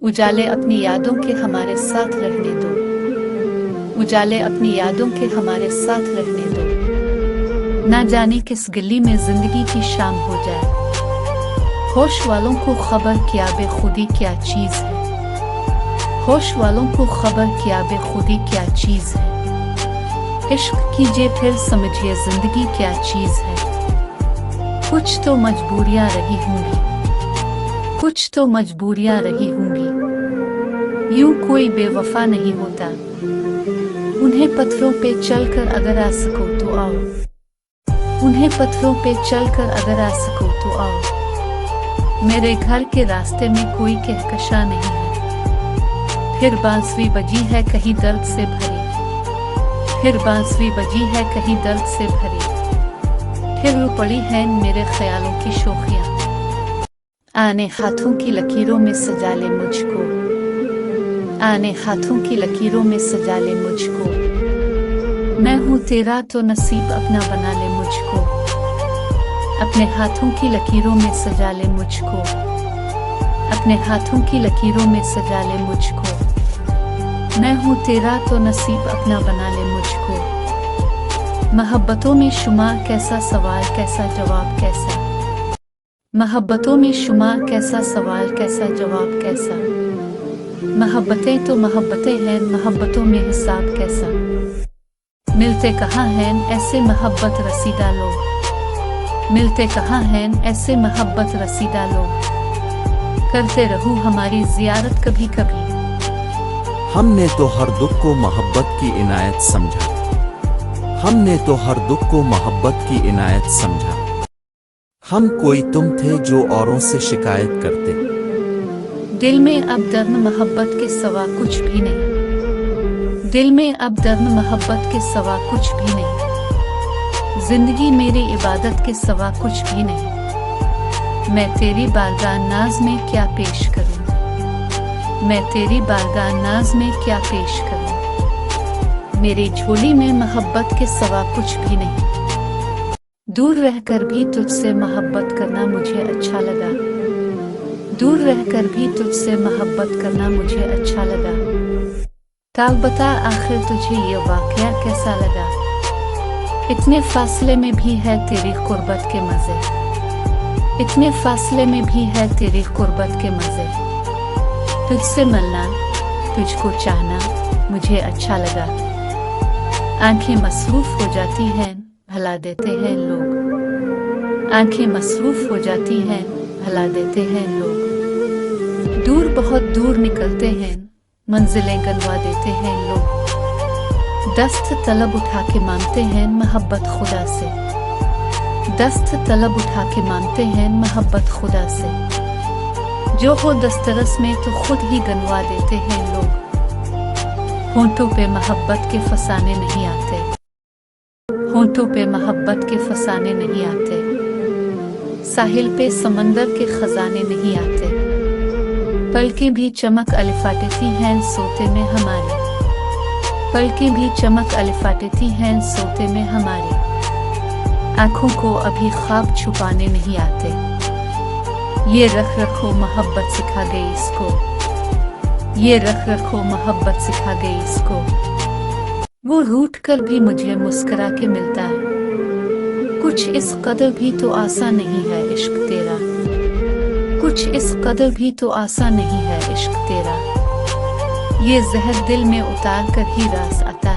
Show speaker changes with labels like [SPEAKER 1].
[SPEAKER 1] उजाले अपनी यादों के हमारे साथ रहने दो। उजाले अपनी यादों के हमारे साथ रहने दो। ना जाने किस गली में जिंदगी की शाम हो जाए। होश वालों को खबर क्या बेखुदी क्या चीज है। होश वालों को खबर क्या बेखुदी क्या चीज है। इश्क कीजिए फिर समझिए जिंदगी क्या चीज है। कुछ तो मजबूरियां रही होंगी, कुछ तो मजबूरियां रही होंगी। यूं कोई बेवफा नहीं होता। उन्हें पत्थरों पे चलकर अगर आ सको तो आओ। उन्हें पत्थरों पे चलकर अगर आ सको तो आओ। मेरे घर के रास्ते में कोई कहकशा नहीं है। फिर बांसुरी बजी है कहीं दर्द से भरी। फिर बांसुरी बजी है कहीं दर्द से भरी। फिर रो पड़ी हैं मेरे ख्यालों की शोखियां। आने हाथों की लकीरों में सजा ले मुझको। आने हाथों की लकीरों में सजा ले मुझको। मैं हूँ तेरा तो नसीब अपना बना ले मुझको। अपने हाथों की लकीरों में सजा ले मुझको। अपने हाथों की लकीरों में सजा ले मुझको। मैं हूँ तेरा तो नसीब अपना बना ले मुझको। मोहब्बतों में शुमार कैसा सवाल कैसा जवाब कैसा। मोहब्बतों में शुमार कैसा सवाल कैसा जवाब कैसा। मोहब्बतें तो मोहब्बतें हैं, मोहब्बतों में हिसाब कैसा। मिलते कहाँ हैं ऐसे मोहब्बत रसीदा लोग। मिलते कहाँ हैं ऐसे मोहब्बत रसीदा लोग। करते रहूं हमारी जियारत कभी कभी।
[SPEAKER 2] हमने तो हर दुख को मोहब्बत की इनायत समझा। हमने तो हर दुख को मोहब्बत की इनायत समझा। हम कोई तुम थे जो औरों से शिकायत करते।
[SPEAKER 1] दिल में अब दर्द मोहब्बत के सिवा कुछ भी नहीं। दिल में अब दर्द मोहब्बत के सिवा कुछ भी नहीं। जिंदगी मेरी इबादत के सिवा कुछ भी नहीं। मैं तेरी बारगाह नाज में क्या पेश करूं। मैं तेरी बारगाह नाज में क्या पेश करूं। मेरी झोली में मोहब्बत के सिवा कुछ भी नहीं। दूर रहकर भी तुझसे मोहब्बत करना मुझे अच्छा लगा। दूर रहकर भी तुझसे मोहब्बत करना मुझे अच्छा लगा। ताल बता आखिर तुझे ये वाकया कैसा लगा। इतने फासले में भी है तेरी कुर्बत के मजे। इतने फासले में भी है तेरी कुर्बत के मजे। तुझसे मिलना तुझको चाहना मुझे अच्छा लगा। आंखें मसरूफ हो जाती हैं भला देते हैं लोग। आंखें मसरूफ हो जाती हैं भला देते हैं लोग। दूर बहुत दूर निकलते हैं मंजिलें गनवा देते हैं लोग। दस्त तलब उठा के मांगते हैं मोहब्बत खुदा से। दस्त तलब उठा के मांगते हैं मोहब्बत खुदा से। जो हो दस्तरस में तो खुद ही गनवा देते हैं लोग। होंठों पे मोहब्बत के फसाने नहीं आते। होंठों पे मोहब्बत के फसाने नहीं आते। साहिल पे समंदर के खजाने नहीं आते। पलकें भी चमक अलिफाटती हैं सोते में हमारे। पलकें भी चमक अलिफाटती हैं सोते में हमारे। आंखों को अभी ख्वाब छुपाने नहीं आते। ये रख रखो मोहब्बत सिखा गई इसको। ये रख रखो मोहब्बत सिखा गई इसको। वो रूठ कर भी मुझे मुस्कुरा के मिलता है। कुछ इस कदर भी तो आसान नहीं है इश्क तेरा। कुछ इस कदर भी तो आसान नहीं है इश्क तेरा। ये जहर दिल में उतार कर ही रास आता